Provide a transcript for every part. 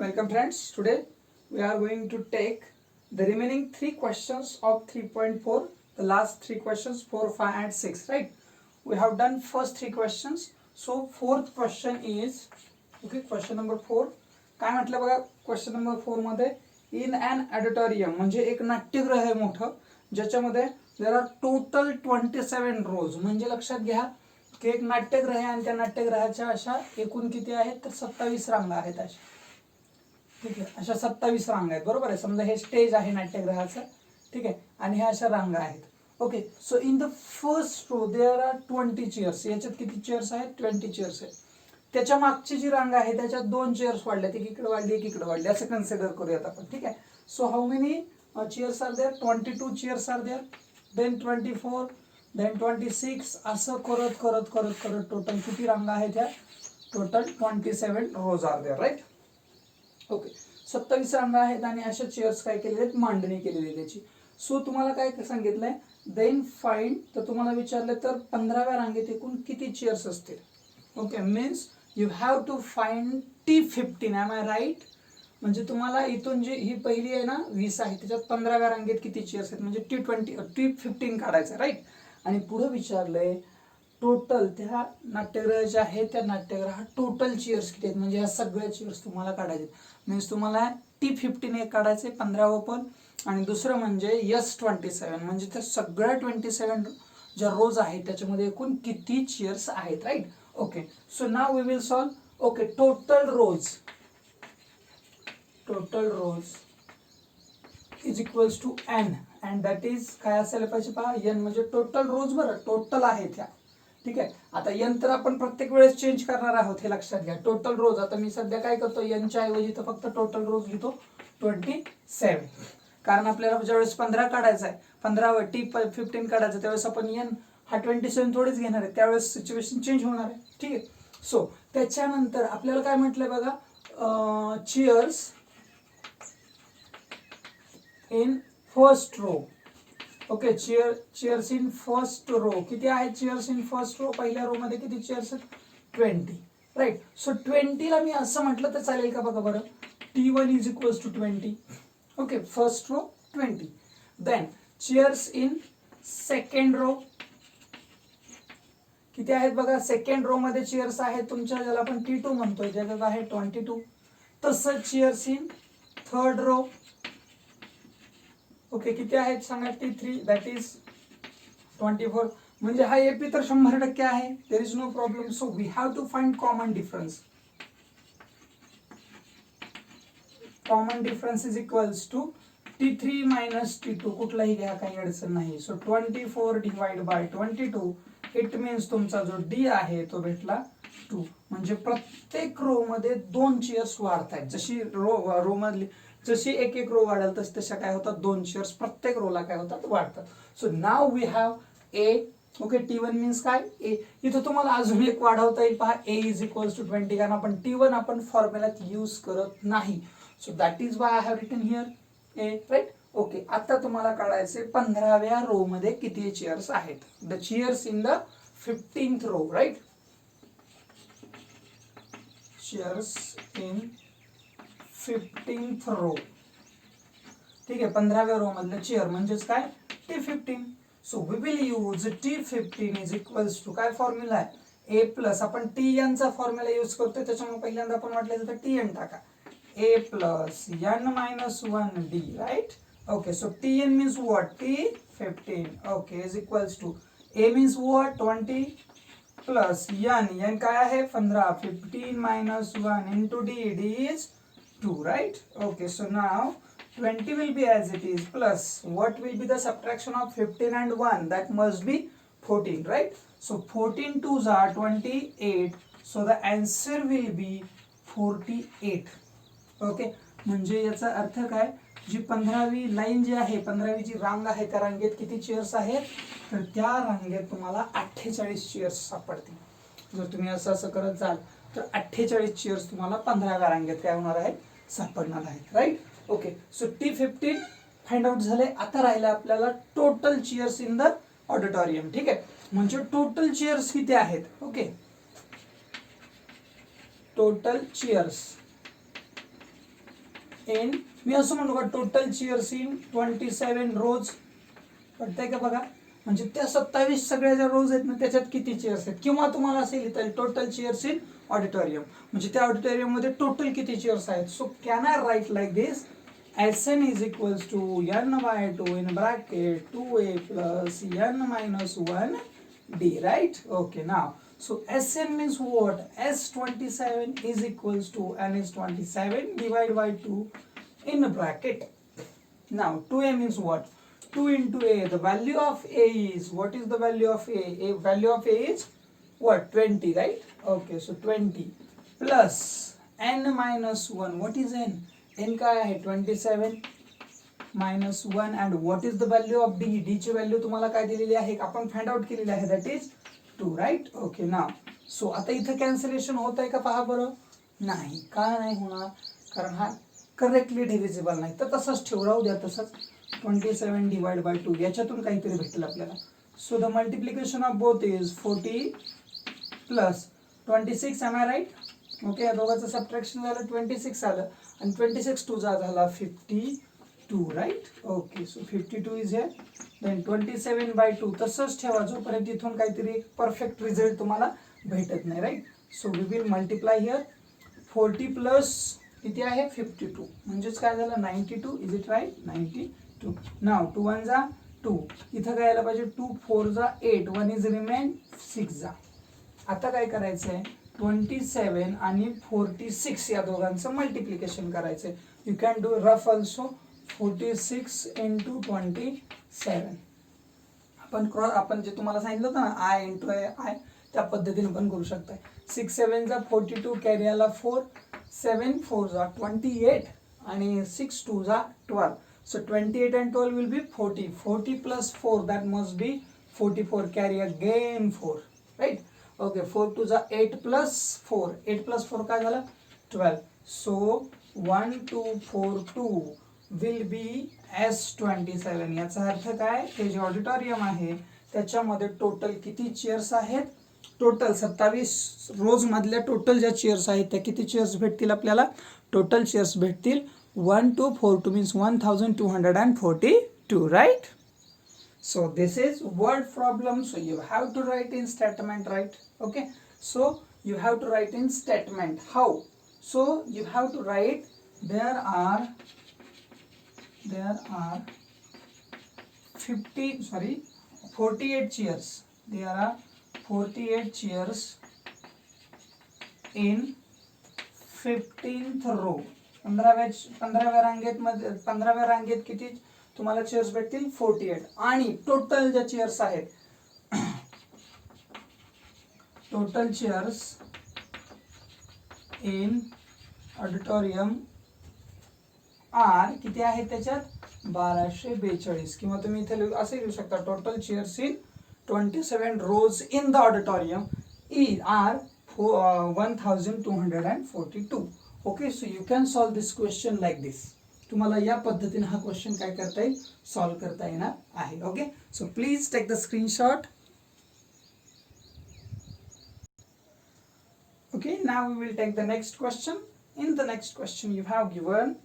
Welcome friends. Today we are going to take the remaining 3 questions of 3.4. The last 3 questions 4, 5 and 6, right? We have done first 3 questions. So fourth question is question number 4. काय म्हटलं बघा question number 4 मध्ये in and auditorium म्हणजे एक नाट्यगृह आहे मोठं ज्याच्यामध्ये देर आर टोटल 27 रोज म्हणजे लक्षात घ्या की एक नाट्यगृह आहे आणि त्या नाट्यगृहाच्या अशा एकूण किती आहेत तर 27 रांगा आहेत अशा. ठीक आहे, अशा 27 रांगा आहेत बरोबर आहे. समजा हे स्टेज आहे नाट्यगृहाचं, ठीक आहे, आणि ह्या अशा रांगा आहेत. Okay, so in the first row there are 20 chairs. याच्यात किती चेअर्स आहेत 20 चेअर्स आहेत. त्याच्या मागची जी रांग आहे त्याच्यात 2 चेअर्स वाढल्या, एक इकडे वाढली एक इकडे वाढली असं कन्सिडर करूयात आपण. ठीक आहे, so how many chairs are there 22 chairs are there, then 24, then 26 असं करत करत करत करत टोटल किती रांगा आहेत ह्या total 27 rows are there, right. Okay, 27 रांगा आहेत आणि अशा चेअर्स काय केलेले आहेत मांडणी केलेली आहे त्याची. सो तुम्हाला काय सांगितलंय देन फाइंड, तर तुम्हाला विचारलं तर 15व्या रांगेत एकूण किती चेअर्स असतील. Okay, means you have to find T15. Am I right? म्हणजे तुम्हाला इथून जी ही पहिली आहे ना 20 आहे त्याच्यात 15व्या रांगेत किती चेअर्स आहेत म्हणजे T15 काढायचं, राईट. आणि पुढे विचारलंय टोटल त्या नाट्यगृहाचे आहेत त्या नाट्यगृहात टोटल चेअर्स किती आहेत म्हणजे ह्या सगळ्या चेअर्स तुम्हाला काढायचे. मीन्स तुम्हाला T15 एक काढायचे 15वं पण, आणि दुसरं म्हणजे S27 म्हणजे त्या सगळ्या 27 ज्या रोज आहेत त्याच्यामध्ये एकूण किती चेअर्स आहेत, right. Okay, so now we will solve. Okay, total rows is equals to n and that is काय असायला पाहिजे पहा n म्हणजे टोटल रोज, बरं टोटल आहे त्या. ठीक आहे, आता n तर आपण प्रत्येक वेळेस चेंज करणार आहोत हे लक्षात घ्या. टोटल रोज आता मी सध्या काय करतो n च्या ऐवजी तर फक्त टोटल रोज घेतो 27, कारण आपल्याला ज्यावेळेस 15 काढायचा आहे 15वर T15 काढायचं त्यावेळेस आपण n हा 27 थोडीच घेणार आहे, त्यावेळेस सिच्युएशन चेंज होणार आहे. ठीक आहे, सो त्याच्यानंतर आपल्याला काय म्हटलंय बघा chairs in first row. Okay, chairs in first row किती आहेत चेअर्स इन फर्स्ट रो, पहिल्या रो मध्ये किती चेअर्स आहेत 20, राईट. सो 20 ला मी असं म्हटलं तर चालेल का बघा बरं, T1 is equals to 20. Okay, first row 20. Then chairs in second row किती आहेत बघा, सेकंड रो मध्ये चेअर्स आहेत तुमच्या ज्याला आपण T2 म्हणतोय ज्याच्यात आहे 22. तसंच chairs in third row okay किती आहेत सांगा T3 दॅट इज 24. म्हणजे हा AP तर 100% आहे, there is no problem. So we have to find common difference. Common difference is equals to T3 minus T2, कुठलाही घ्या काही अडचण नाही. So 24 divide by 22 it means तुमचा जो D आहे तो भेटला 2. म्हणजे प्रत्येक रो मध्ये 2 चेअर्स वाढतायत. जशी रो मधली जशी एक एक रो वाढेल तशा काय होतात 2 चेअर्स प्रत्येक रोला काय होतात वाढतात. So now we have A. Okay, T1 means काय A. इथं तुम्हाला अजून एक वाढवता येईल पहा, A इज इक्वल्स टू 20, कारण आपण T1 आपण फॉर्म्युल्यात यूज करत नाही. So that is why I have written here A, right. Okay, आता तुम्हाला काढायचे 15व्या रो मध्ये किती चेअर्स आहेत. The chairs in the 15th row, right. Chairs in 15th row. ठीक आहे, 15व्या रो मधलं चेअर म्हणजेच काय T15. So we will use T15 is equals to काय फॉर्म्युला आहे A प्लस, आपण Tn चा फॉर्म्युला यूज करतोय त्याच्यामुळे पहिल्यांदा आपण वाटलं तर Tn टाका, A plus n minus 1D, right. Okay, so Tn means what T15. Okay, is equals to A means what 20 plus n काय आहे 15, 15 minus 1 into D, D is 2, right? Okay, so now 20 will be as it is plus what will be the subtraction of 15 and 1, that must be 14, right? So 14 2s are 28, so the answer will be 48. Okay, म्हणजे याचा अर्थ काय, जी 15वी line जी आहे 15वी जी रांग आहे त्या रांगेत किती चेअर्स आहेत तर त्या रांगेत तुम्हाला 48 चेअर्स सापडतील. जर तुम्ही असं करत जाल तर 48 चेअर्स तुम्हाला 15व्या रांगेत काय होणार आहे सापडणार आहेत, right. Okay, so T15 find out झाले. आता राहिलं आपल्याला total chairs in the auditorium. ठीक आहे, म्हणजे टोटल चेअर्स किती आहेत. ओके, टोटल चेअर्स इन, मी असं म्हणतो का टोटल चेअर्स इन 27 रोज, कळतंय का बघा, म्हणजे त्या 27 सगळ्या ज्या रोज आहेत ना त्याच्यात किती चेअर्स आहेत, किंवा तुम्हाला असे लिहिता येईल टोटल चेअर्स इन ऑडिटोरियम, म्हणजे त्या ऑडिटोरियम मध्ये टोटल किती चेअर्स आहेत. So can I write like this, Sn is equals to n by 2 in bracket 2a plus n minus 1d, right? Okay, now so Sn means what? S27 is equals to n is 27 divided by 2 in bracket. Now 2a means what? 2 into a, the value of a is, what is the value of a? A value of a is what? 20, right? Okay, so 20 plus n minus 1, what is n? n काय आहे 27 minus 1 and what is the value of d? d ची value तुम्हाला काय दिलेली आहे, आपण find out केलेली आहे, that is 2, right? Okay, now so आता इथे कॅन्सलेशन होत आहे का पहा बरं, नाही, का नाही होणार, कारण हा करेक्टली डिव्हिजिबल नाही, तर तसंच ठेवू, राहू द्या तसंच. 27 डिवाइड बाय 2 याच्यातून काहीतरी भेटेल आपल्याला. So the multiplication of both is 40 plus 26, am I right? Okay, या दोघांचं सबट्रॅक्शन झालं 26 आलं आणि 26 टूचा झाला 52, right? Okay, so 52 is here, then 27 by 2 तसंच ठेवा जोपर्यंत इथून काहीतरी एक परफेक्ट रिझल्ट तुम्हाला भेटत नाही, right? So we will multiply here 40 plus किती आहे 52, म्हणजेच काय झालं 92, इज इट राईट? 92. नाव 2 1 जा 2, इथं काय यायला पाहिजे 2 4 जा 8, 1 इज रिमेन 6 जा. आता काय करायचं आहे 27 आणि 46 या दोघांचं मल्टिप्लिकेशन करायचं आहे. You can do rough also, 46 into 27, आपण जे तुम्हाला सांगितलं होतं ना आय इंटू आय, त्या पद्धतीने पण करू शकताय. 6 7 जा 42, कॅरी आला 4, 7 4 जा 28 आणि 6 2 जा 12. So 28 and 12 will be 40. 40 plus 4, that must be 44. Carry again 4, right? Okay, 4 2 जा 8 plus 4. 8 plus 4 काय झालं 12. So 1 2 4 2 will be S27. याचा अर्थ काय, हे जे ऑडिटोरियम आहे त्याच्यामध्ये टोटल किती चेअर्स आहेत, टोटल 27 रोज मधल्या टोटल ज्या चेअर्स आहेत त्या किती चेअर्स भेटतील आपल्याला, टोटल चेअर्स भेटतील 1242 means 1242, right? So this is word problem, so you have to write in statement, right? Okay, so you have to write in statement. How? So you have to write there are 48 chairs. There are 48 chairs in 15th row. 15व्या रांगेत किती तुम्हाला chairs भेटतील 48, आणि total ज्या chairs आहेत, total chairs in auditorium are किती आहेत त्याच्यात 1242, किंवा तुम्ही इथे असे लिहू शकता total chairs in 27 rows in the auditorium are 1242. Okay, so you can solve this question like this. तुम्हाला या पद्धतीने हा क्वेश्चन काय करता येईल, सॉल्व करता येणार आहे. Okay, so please take the screenshot. Okay, now we will take the next question. In the next question you have given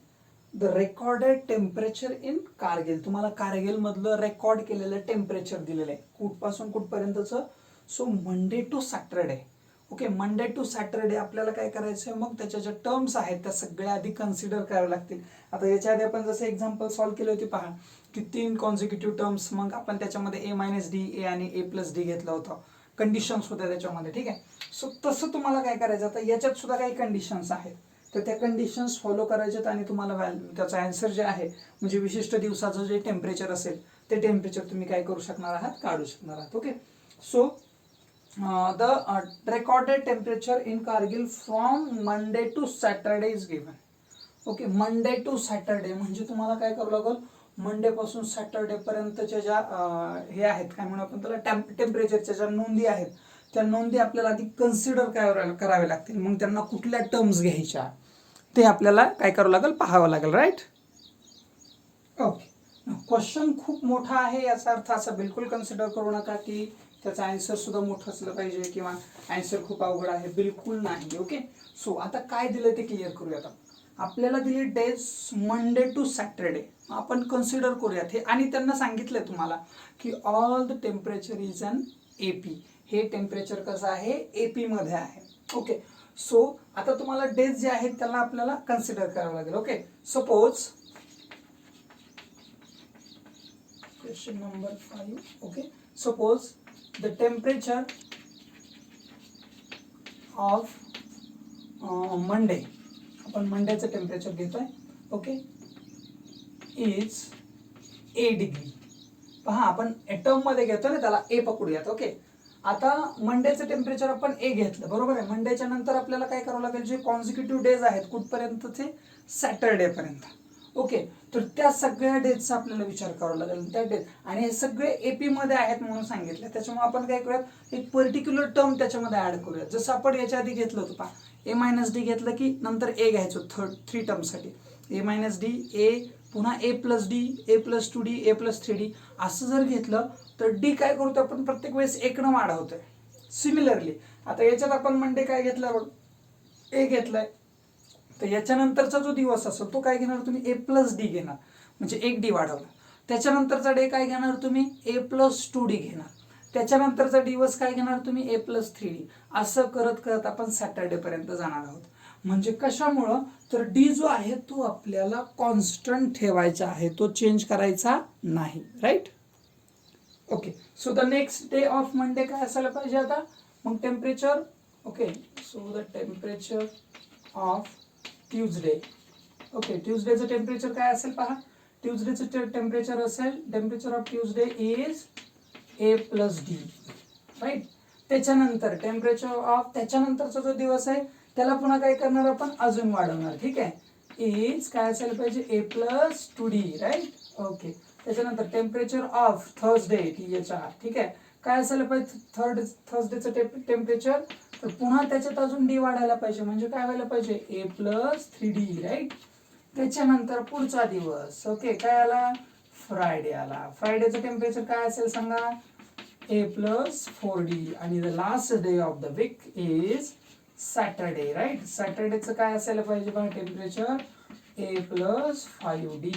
the recorded temperature in Kargil. तुम्हाला कारगिल मधलं रेकॉर्ड केलेलं टेम्परेचर दिलेलं आहे कुठपासून कुठपर्यंतचं. So Monday to Saturday. Okay, Monday to Saturday आपल्याला काय करायचं आहे, मग त्याच्या ज्या टर्म्स आहेत त्या सगळ्या आधी कन्सिडर कराव्या लागतील. आता याच्या आधी आपण जसं एक्झाम्पल सॉल्व्ह केले होते पहा, की 3 कॉन्झिक्युटिव्ह टर्म्स, मग आपण त्याच्यामध्ये a - d a आणि a + d घेतलं होतं, कंडिशन्स होत्या त्याच्यामध्ये. ठीक आहे, सो तसं तुम्हाला काय करायचं, आता याच्यात सुद्धा काही कंडिशन्स आहेत, तर त्या कंडिशन्स फॉलो करायच्यात आणि तुम्हाला त्याचा आन्सर जे आहे, म्हणजे विशिष्ट दिवसाचं जे टेम्परेचर असेल ते टेम्परेचर तुम्ही काय करू शकणार आहात, काढू शकणार आहात. Okay, so the recorded temperature in Kargil from Monday to Saturday is given. Okay, Monday to Saturday म्हणजे तुम्हाला काय करावं लागेल, मंडे पासून सॅटरडे पर्यंतच्या ज्या हे आहेत, काय म्हणू आपण त्याला, टेम्परेचरच्या ज्या नोंदी आहेत त्या नोंदी आपल्याला आधी कन्सिडर करावे लागतील. मग त्यांना कुठल्या टर्म्स घ्यायच्या ते आपल्याला काय करावं लागेल, पाहावं लागेल. राईट? ओके, क्वेश्चन खूप मोठा आहे याचा अर्थ असा बिलकुल कन्सिडर करू नका की त्याचा आन्सर सुद्धा मोठं असलं पाहिजे किंवा आन्सर खूप अवघड आहे, बिलकुल नाही. ओके, सो आता काय दिलं ते क्लिअर करूया. आता आपल्याला दिली डेज मंडे टू सॅटरडे, आपण कन्सिडर करूयात हे. आणि त्यांना सांगितलंय तुम्हाला की all the temperature is in AP. हे टेम्परेचर कसं आहे, AP मध्ये आहे. ओके, सो आता तुम्हाला डेज जे आहेत त्याला आपल्याला कन्सिडर करावं लागेल. Okay, suppose question number 5. Okay, suppose the temperature of Monday, आपण मंडेचं टेम्परेचर घेतोय. Okay, is A degree. पहा आपण टर्म मध्ये घेतो ना, त्याला A पकडूयात. ओके, आता मंडेचं टेम्परेचर आपण A घेतलं, बरोबर आहे. मंडेच्या नंतर आपल्याला काय करावं लागेल, जे कॉन्झिक्युटिव्ह डेज आहेत कुठपर्यंत, ते सॅटरडे पर्यंत. ओके, तर त्या सगळ्या डेजचा आपल्याला विचार करावा लागेल, त्या डेज. आणि हे सगळे AP मध्ये आहेत म्हणून सांगितलं, त्याच्यामुळे आपण काय करूयात, एक पर्टिक्युलर टर्म त्याच्यामध्ये ऍड करूयात. जसं आपण याच्या आधी घेतलं होतं पहा, A-D घेतलं की नंतर A घ्यायचो 3 टर्मसाठी. A-D, A, पुन्हा A+D, A+2D, A+3D असं जर घेतलं तर D काय करतो आपण, प्रत्येक वेळेस 1 न वाढवतोय. सिमिलरली आता याच्यात आपण मंडे काय घेतलं, A घेतलाय, तर याच्यानंतरचा जो दिवस असेल तो काय घेणार तुम्ही, A+D घेणार, म्हणजे 1 D वाढवला. त्याच्यानंतरचा डे काय घेणार तुम्ही, A+2D घेणार. त्याच्यानंतरचा दिवस काय घेणार तुम्ही, A+3D. असं करत करत आपण सॅटरडे पर्यंत जाणार आहोत. म्हणजे कशामुळं, तर D जो आहे तो आपल्याला कॉन्स्टंट ठेवायचा आहे, तो चेंज करायचा नाही. Right. Okay, so the next day of Monday काय असायला पाहिजे आता, मग temperature. Okay, so the temperature of Tuesday. Okay, ट्यूजडेचं टेम्परेचर काय असेल पहा, ट्यूजडेचं टेम्परेचर असेल, temperature of Tuesday is A+D. Right. त्याच्यानंतर टेम्परेचर ऑफ त्याच्यानंतरचा जो दिवस आहे त्याला पुन्हा काय करणार आपण, अजून वाढवणार. ठीक आहे, इज काय असायला पाहिजे, A+2D. राईट. ओके, त्याच्यानंतर टेम्परेचर ऑफ थर्सडे, THR. ठीक आहे, काय असायला पाहिजे, थर्सडेचं टेम्परेचर, तर पुन्हा त्याच्यात अजून D वाढायला पाहिजे, म्हणजे काय व्हायला पाहिजे, A+3D. राईट. त्याच्यानंतर पुढचा दिवस, ओके, काय आला, फ्रायडे आला. फ्रायडेचं टेम्परेचर काय असेल सांगा, A+4D. आणि the last day of the week is Saturday. Right. सॅटरडेचं काय असायला पाहिजे बघा, टेम्परेचर A+5D.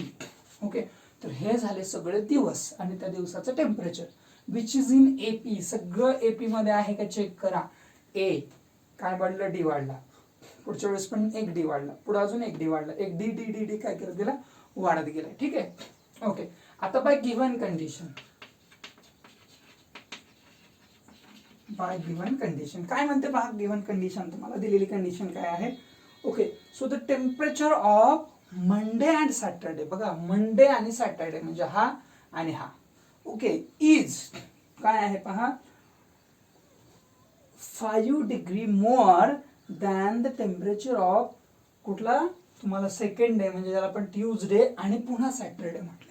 ओके, तर हे झाले सगळे दिवस आणि त्या दिवसाचं temperature which is in AP. सगळं AP मध्ये आहे का चेक करा. A काय वाढलं, D वाढला. पुढच्या वेळेस पण 1 D वाढला, पुढे अजून 1 D वाढला, 1 D काय करत गेला, वाढत गेला. ठीक आहे. ओके, आता by given condition, by given condition काय म्हणते पहा, गिव्हन कंडिशन तुम्हाला दिलेली कंडिशन काय आहे. Okay, so the temperature of Monday and Saturday, बघा मंडे आणि सॅटरडे म्हणजे हा आणि हा. ओके, इज काय आहे पहा, 5 degree more than the temperature of कुठला, तुम्हाला सेकंड डे, म्हणजे ज्याला आपण ट्यूजडे आणि पुन्हा सॅटरडे म्हटले.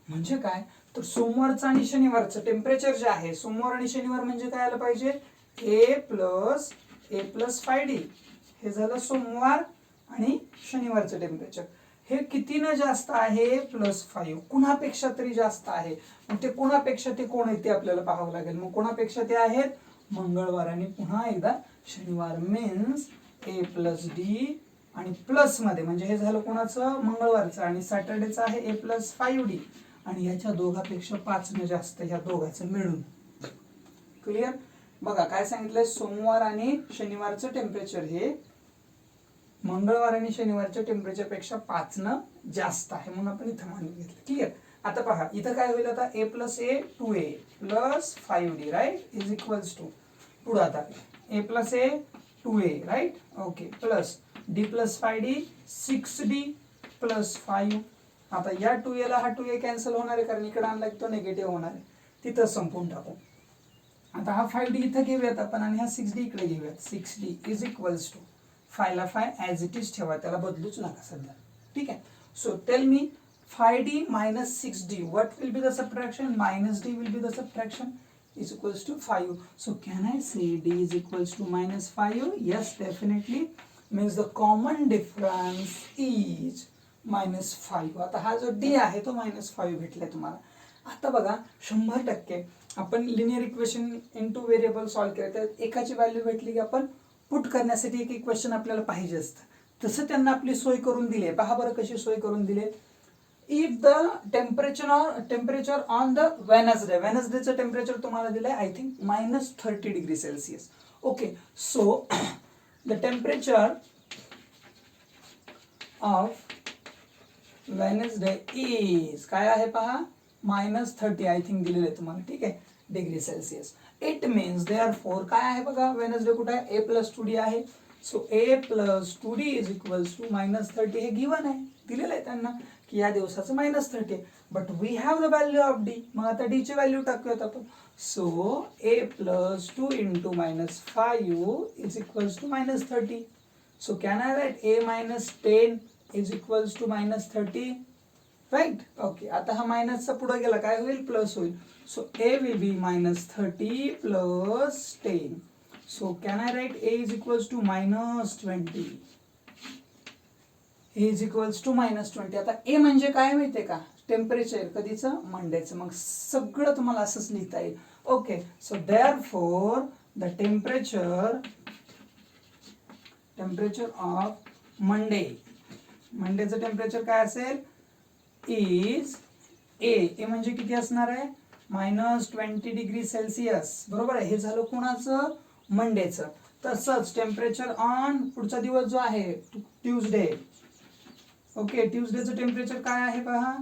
म्हणजे काय, तर सोमवारचं आणि शनिवारचं टेम्परेचर जे आहे, सोमवार आणि शनिवार म्हणजे काय आलं पाहिजे, A+5D. हे झालं सोमवार आणि शनिवारचं टेम्परेचर. हे कितीनं जास्त आहे, +5, कुणापेक्षा तरी जास्त आहे. मग ते कुणापेक्षा ते कोण आहे ते आपल्याला पाहावं लागेल. मग कोणापेक्षा ते आहेत, मंगळवार आणि पुन्हा एकदा शनिवार. मीन्स A+D आणि प्लस मध्ये म्हणजे हे झालं कोणाचं, मंगळवारचं, आणि सॅटर्डेचं आहे A+5D. आणि याच्या दोघापेक्षा 5 न जास्त, ह्या दोघांचं मिळून. क्लिअर. बघा काय सांगितलंय, सोमवार आणि शनिवारचं टेम्परेचर हे मंगळवार आणि शनिवारच्या टेम्परेचर पेक्षा 5 न जास्त आहे, म्हणून आपण इथं मानून घेतलं. क्लिअर. आता पहा इथं काय होईल, आता A+A 2A +5D. Right, is equals to, पुढे आता A+A 2A. Right. Okay, plus D+5D 6D +5. आता या 2A ला हा 2A कॅन्सल होणार आहे, कारण इकडे आणला तो निगेटिव्ह होणार आहे, तिथं संपून टाकू. आता हा 5D इथं घेऊयात आपण आणि हा 6D इकडे घेऊयात. 6D इज इक्वल्स टू 5 ला 5 ॲज इट इज ठेवा, त्याला बदलूच नका सध्या. ठीक आहे. So tell me 5D minus 6D, what will be the subtraction? -D will be the subtraction, is equals to 5. So can I say D is equals to -5? Yes, definitely. Means the common difference is -5. आता हा जो D आहे तो -5 भेटलाय तुम्हाला. आता बघा 100% आपण linear equation into variable solve केलं तर एकाची व्हॅल्यू भेटली की आपण पुट करण्यासाठी एक इक्वेशन आपल्याला पाहिजे असतं. तसं त्यांना आपली सोय करून दिली आहे. पहा बरं कशी सोय करून दिली आहे. If the temperature on the वेनसडेचं टेम्परेचर तुम्हाला दिलंय I think -30°C. Okay, so the temperature of Wednesday is काय आहे पहा, -30 आय थिंक दिलेलं आहे तुम्हाला, ठीक आहे, degree Celsius. It means therefore काय आहे बघा, वेनसडे कुठे आहे, a+2d आहे. So a+2d is equals to -30 हे गिवन आहे, दिलेलं आहे त्यांना की या दिवसाचं -30 आहे. But we have the value of D, मग आता डी ची व्हॅल्यू टाकूयात आपण. So a+2 into -5 is equals to -30. So can I write a-10 is equals to -30, right. Okay, आता हा मायनसचा पुढे गेला काय होईल, प्लस होईल. सो a will be -30 plus 10. So can I write a is equals to -20? a is equals to -20. आता a म्हणजे काय माहितीये का, टेम्परेचर, कधीचं, मंडेचं. मग सगळं तुम्हाला असंच लिहिता येईल. Okay, so therefore the temperature of मंडेचं टेम्परेचर काय असेल, इज ए म्हणजे किती असणार आहे, -20°C. बरोबर आहे. हे झालं कोणाचं, मंडेचं. तसंच टेम्परेचर ऑन पुढचा दिवस जो आहे ट्यूजडे. ओके, ट्यूजडेचं टेम्परेचर काय आहे पहा,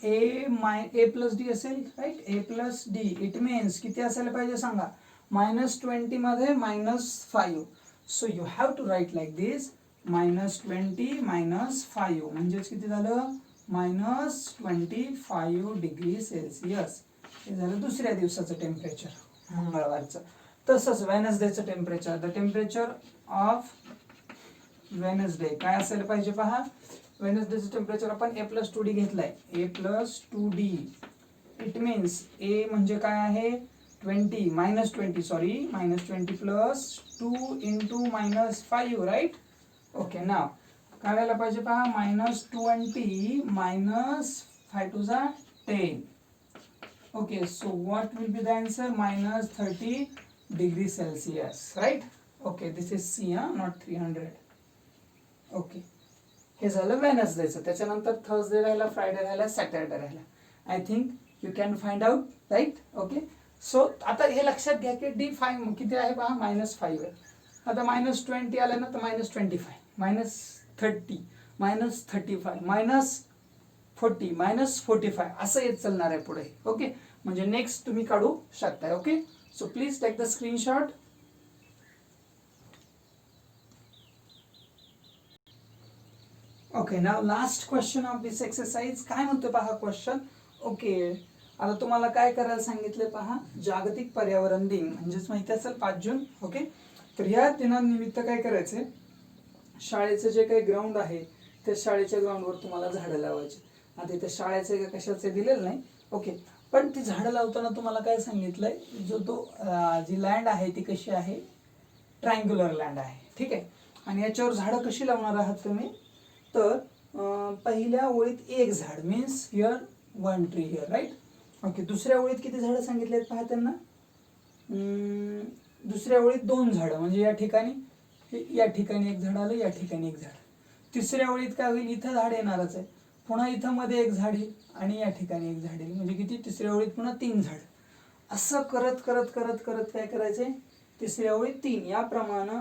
a+d असेल, राईट, a+d. इट मीन्स किती असायला पाहिजे सांगा, -20 मध्ये -5. So you have to write like this, -20 -5 म्हणजेच किती झालं, -25°C. हे झालं दुसऱ्या दिवसाचं टेम्परेचर, मंगळवारचं. तसंच वेनसडेचं temperature, the temperature of Wednesday काय असायला पाहिजे पहा, वेनसडेचं टेम्परेचर आपण a+2d घेतलंय, a+2d. इट मीन्स a म्हणजे काय आहे, -20 + 2 into -5, राईट. ओके, नाव काय व्हायला पाहिजे पहा, -20 -5 to the 10. Okay, so what will be the answer, -30°C, right? Okay, this is C, not 300. Okay, हे झालं वेनसडेचं. त्याच्यानंतर थर्सडे राहिला, फ्रायडे राहिला, सॅटरडे राहिला. I think you can find out, right. Okay, so आता हे लक्षात घ्या की D5 किती आहे पहा, -5 आहे. आता -20 आलं ना तर -25, -30, -35, -40, -45 असं येत चालणार आहे पुढे. ओके, म्हणजे नेक्स्ट तुम्ही काढू शकताय. Okay, so please take the screenshot. Okay, now last question of this exercise. काय म्हणतो पहा क्वेश्चन. ओके, आता तुम्हाला काय करायला सांगितलं पहा, जागतिक पर्यावरण दिन म्हणजेच माहिती असेल 5 जून. ओके, तर ह्या दिनानिमित्त काय करायचंय, शाळेचं जे काही ग्राउंड आहे त्या शाळेच्या ग्राउंडवर तुम्हाला झाडं लावायची. आता इथे शाळेचे का कशाचे दिलेलं नाही. ओके, पण ती झाडं लावताना तुम्हाला काय सांगितलंय, जी लँड आहे ती कशी आहे, ट्रायंग्युलर लँड आहे, ठीक आहे. आणि याच्यावर झाडं कशी लावणार आहात तुम्ही, तर पहिल्या ओळीत एक झाड, means here 1 tree here, right. Okay, दुसऱ्या ओळीत किती झाडं सांगितले आहेत पहा त्यांना, दुसऱ्या ओळीत 2 झाडं, म्हणजे या ठिकाणी एक झाड आलं, या ठिकाणी एक झाड. तिसऱ्या ओळीत काय होईल, इथं झाड येणारच आहे, पुन्हा इथं मध्ये एक झाड येईल आणि या ठिकाणी एक झाड येईल, म्हणजे किती, तिसऱ्या ओळीत पुन्हा 3 झाड. असं करत करत करत करत काय करायचंय, तिसऱ्या ओळीत 3, याप्रमाणे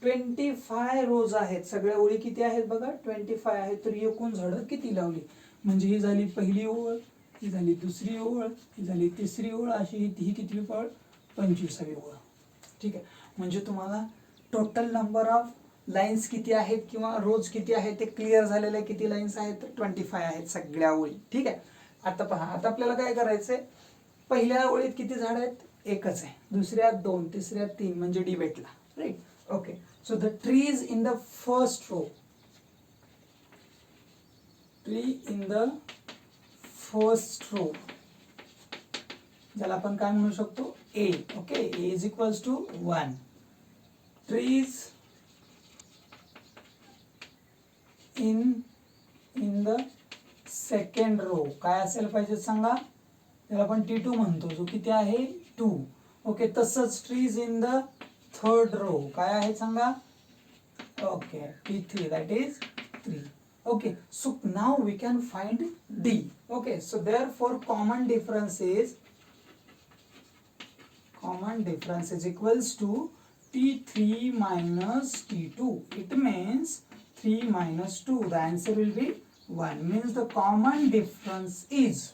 25 रोज आहेत. सगळ्या ओळी किती आहेत बघा, 25 आहेत. तर एकूण झाडं किती लावली, म्हणजे ही झाली पहिली ओळ, ही झाली दुसरी ओळ, ही झाली तिसरी ओळ, अशी ही किती ओळ, 25वी ओळ, ठीक आहे. म्हणजे तुम्हाला टोटल नंबर ऑफ लाईन्स किती आहेत किंवा रोज किती आहेत ते क्लिअर झालेले. किती लाईन्स आहेत, तर 25 आहेत सगळ्या ओळी, ठीक आहे. आता पहा, आता आपल्याला काय करायचंय, पहिल्या ओळीत किती झाड आहेत, एकच आहे, दुसऱ्यात 2, तिसऱ्यात 3, म्हणजे डी भेटला, right. Okay, so the trees in the first row, ज्याला आपण काय म्हणू शकतो, A. Okay, A is equals to 1. trees in the second row काय असेल पाहिजे सांगा, त्याला आपण T2 म्हणतो, जो किती आहे 2. ओके, तसंच trees in the third row काय आहे सांगा, Okay, T3, that is 3. Okay, so now we can find D. Okay, so therefore common difference is equals to T3 minus T2. It means 3 minus 2. The answer will be 1. Means the common difference is,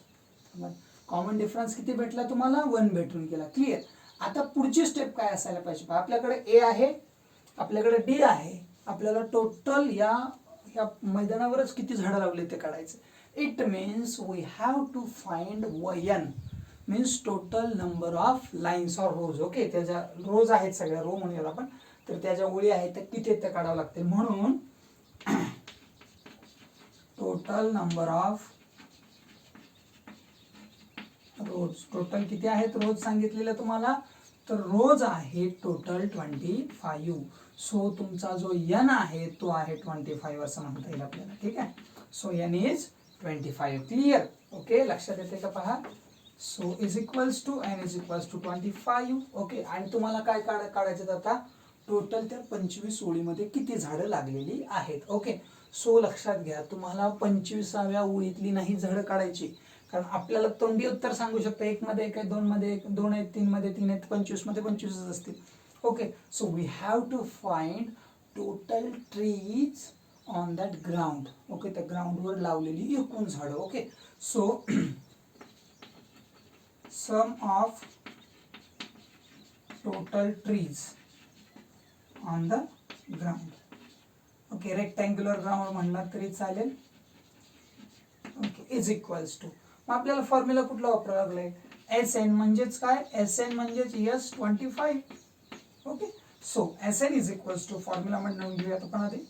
common difference किती भेटला तुम्हाला? 1 भेटून गेला. Clear. आता पुढची step काय असायला पाहिजे? आपल्याकडे ए आहे, आपल्याकडे डी आहे, आपल्याला टोटल या मैदानावरच किती झाडं लावले ते काढायचं. It means we have to find n, means total number of lines or rows. Okay, त्याच्या रोज आहेत, सगळ्या रो म्हणूया आपण, तर त्याच्या ओळी आहेत त्या किती त्या काढावं लागतील. म्हणून total number of rose, total किती आहेत रोज सांगितलेलं तुम्हाला? तर रोज आहे टोटल 25. सो तुमचा जो एन आहे तो आहे 25 असं म्हणता येईल आपल्याला. ठीक आहे. So n is 25. Clear. Okay, लक्षात येते का पहा. So is equals to n is equals to 25. Okay, आणि तुम्हाला काय काढायचं आता? टोटल त्या 25 ओळीमध्ये किती झाडं लागलेली आहेत. ओके, सो लक्षात घ्या, तुम्हाला 25व्या ओळीतली नाही झाडं काढायची, कारण आपल्याला तोंडी उत्तर सांगू शकता. 1 मध्ये 1 आहे, 2 मध्ये 1, 2 आहेत, 3 मध्ये 3 आहेत, 25 मध्ये 25 असतील. Okay, so we have to find total trees on that ground. Okay, त्या ग्राउंडवर लावलेली एकूण झाडं. Okay, so sum of total trees on the ground. Okay, rectangular ground म्हणणार तरी चालेल. ओके, इज इक्वल्स टू, मग आपल्याला फॉर्म्युला कुठला वापरावा लागलाय? एस एन म्हणजेच काय? एस एन म्हणजेच S 25. Okay, so S n is equals to, formula म्हणून घेऊयात आपण आधी.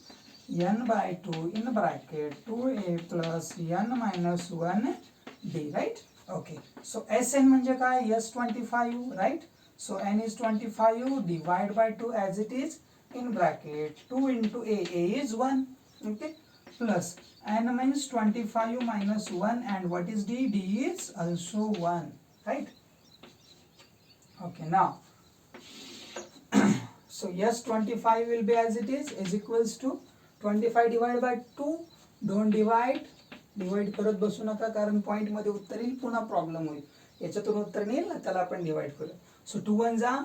n/2 in bracket 2a plus n minus 1d. Right. Okay, so S n म्हणजे काय? S 25. Right. So n is 25 divide by 2 as it is in bracket 2 into a is 1. Okay, plus n means 25 minus 1, and what is d? D is also 1. Right. Okay, now so yes, 25 will be as it is equals to 25 divided by 2. don't divide करत बसू नका, कारण point मध्ये उत्तर येईल, पुन्हा problem होईल. याच्यातून उत्तर नाही येईल ना, त्याला आपण डिवाइड करू. सो 2 1 जा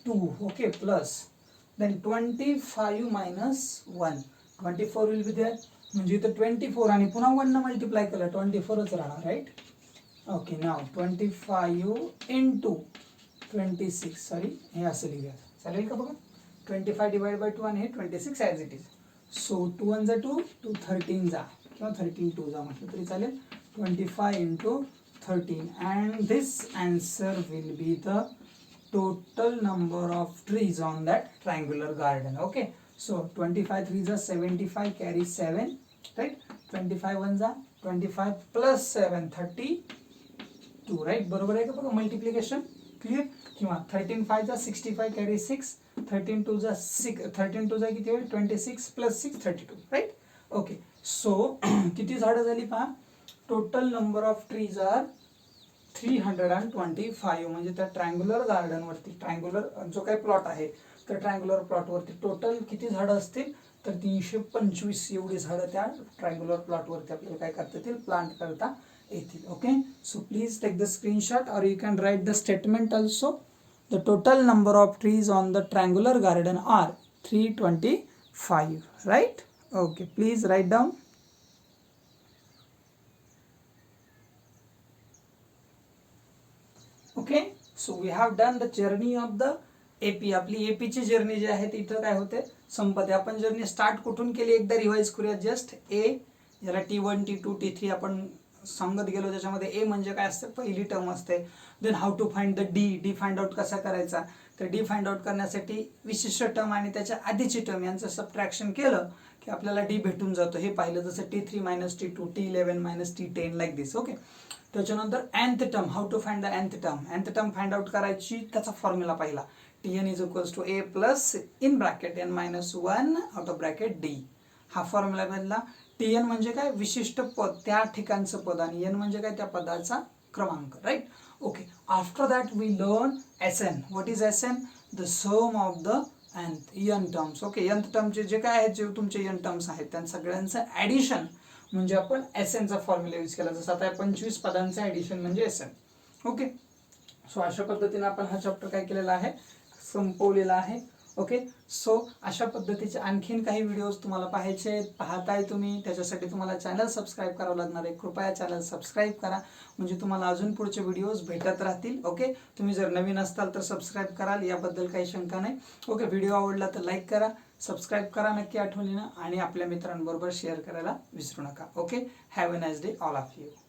2. Okay, plus then 25 minus 1, 24 will be there. म्हणजे इथं 24 आणि पुन्हा 1 न मल्टिप्लाय केलं 24च राहणार. राईट. ओके, नाव 25 into 26, सॉरी हे असं लिहूया, चालेल का? बघा, 25 डिवाइड बाय 2 आणि हे 26 ॲज इट इज. सो 2 1 जा 2, 2 13 जा किंवा 13 2 जा म्हटलं तरी चालेल. 25 into 13, and this answer will be the total number of trees on that triangular garden. Okay, so 25 3s are 75, carry 7. Right. 25 1s are 25 plus 7 32. Right. बरोबर आहे का? बघा, मल्टिप्लिकेशन क्लिअर. किंवा 13 5s are 65, carry 6. 13 2s are 6, 13 2s are किती होईल? 26 plus 6 32. Right. Okay, so किती झाडं झाली पहा? Total number of trees are 325. म्हणजे त्या ट्रायंग्युलर गार्डन वरती, ट्रायंग्युलर जो काही प्लॉट आहे तर ट्रायंग्युलर प्लॉट वरती टोटल किती झाडं असतील? तर 325 एवढी झाडं त्या ट्रायंग्युलर प्लॉट वरती आपल्याला काय करता येतील? प्लांट करता येतील. Okay, so please take the screenshot और you can write the statement also. The total number of trees on the triangular garden are 325. Right. Okay, please write down. Okay, so we have done the journey of the AP. आपली एपीची journey जी आहे इथं काय होते? संपते. आपण journey start कुठून केली एकदा रिवाइज करूया. जस्ट ए, ज्याला T1 T2 T3 आपण सांगत गेलो, त्याच्यामध्ये ए म्हणजे काय असते? पहिली टर्म असते. Then how to find the D find out कसा करायचा? तर डी फाइंड आउट करण्यासाठी विशिष्ट टर्म आणि त्याच्या आधीची टर्म यांचं सबट्रॅक्शन केलं की आपल्याला डी भेटून जातो. हे पाहिलं, जसं T3 minus T2, T11 minus T10 like this. Okay, त्याच्यानंतर nth term, how to find the nth term find out करायची, त्याचा फॉर्म्युला पाहिला. Tn is equals to a plus in bracket n minus 1 out of bracket d. हा formula बदला. Tn म्हणजे काय? विशिष्ट पद, त्या ठिकाणचं पद, आणि n म्हणजे काय? त्या पदाचा क्रमांक. Right. Okay, after that we learn Sn. What is Sn? The sum of the nth n terms. Okay, nth टर्मचे जे काय आहेत, जे तुमचे n टर्म्स आहेत त्या सगळ्यांचं ॲडिशन म्हणजे आपण SNचा फॉर्म्युला यूज केला. जसं आता 25 पदांचं ॲडिशन म्हणजे SN. ओके, सो अशा पद्धतीने आपण हा चॅप्टर काय केलेला आहे, संपवलेला आहे. ओके, सो अशा पद्धतीचे आणखीन काही व्हिडिओज तुम्हाला पाहायचे पाहताय तुम्ही, त्याच्यासाठी तुम्हाला चॅनल सबस्क्राईब करावं लागणार आहे. कृपया चॅनल सबस्क्राईब करा म्हणजे तुम्हाला अजून पुढचे व्हिडिओज भेटत राहतील. ओके, तुम्ही जर नवीन असताल तर सबस्क्राईब कराल, याबद्दल काही शंका नाही. ओके, व्हिडिओ आवडला तर लाईक करा, सबस्क्राईब करा नक्की आठवणीनं, आणि आपल्या मित्रांबरोबर शेअर करायला विसरू नका. Okay, have a nice day all of you.